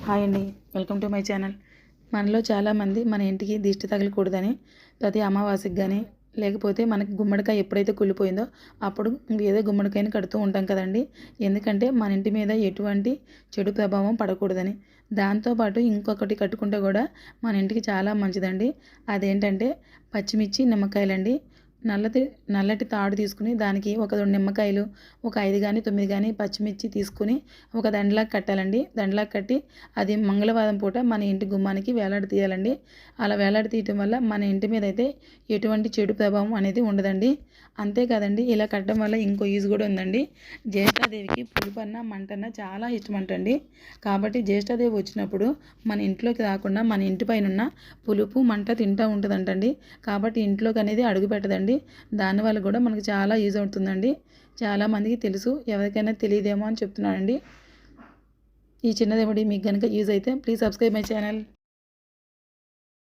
Hi అండి. Welcome to my channel. మనలో చాలామంది మన ఇంటికి దిష్టి తగలకూడదని ప్రతి అమావాస్యకి కానీ లేకపోతే మనకి గుమ్మడికాయ ఎప్పుడైతే కుళ్ళిపోయిందో అప్పుడు ఏదో గుమ్మడికాయని కడుతూ ఉంటాం కదండి. ఎందుకంటే మన ఇంటి మీద ఎటువంటి చెడు ప్రభావం పడకూడదని. దాంతోపాటు ఇంకొకటి కట్టుకుంటే కూడా మన ఇంటికి చాలా మంచిదండి. అదేంటంటే పచ్చిమిర్చి నిమ్మకాయలండి. నల్లటి తాడు తీసుకుని దానికి ఒక 2 నిమ్మకాయలు, ఒక 5 కానీ 9 కానీ పచ్చిమిర్చి తీసుకుని ఒక దండలాగా కట్టాలండి. దండలాగా కట్టి అది మంగళవారం పూట మన ఇంటి గుమ్మానికి వేలాడదీయాలండి. అలా వేలాడదీయటం వల్ల మన ఇంటి మీద అయితే ఎటువంటి చెడు ప్రభావం అనేది ఉండదండి. అంతేకాదండి, ఇలా కట్టడం వల్ల ఇంకో యూజ్ కూడా ఉందండి. జ్యేష్ఠాదేవికి పులుపన్న మంటన్న చాలా ఇష్టమంటండి. కాబట్టి జ్యేష్ఠాదేవి వచ్చినప్పుడు మన ఇంట్లోకి రాకుండా మన ఇంటి పైన ఉన్న పులుపు మంట తింటూ ఉంటుందంటండి. కాబట్టి ఇంట్లోకి అనేది అడుగు పెట్టదండి. దానివల్ల కూడా మనకు చాలా యూజ్ అవుతుందండి. చాలామందికి తెలుసు, ఎవరికైనా తెలియదేమో అని చెప్తున్నానండి. ఈ చిన్న రెమెడీ మీకు కనుక యూజ్ అయితే ప్లీజ్ సబ్స్క్రైబ్ మై ఛానల్.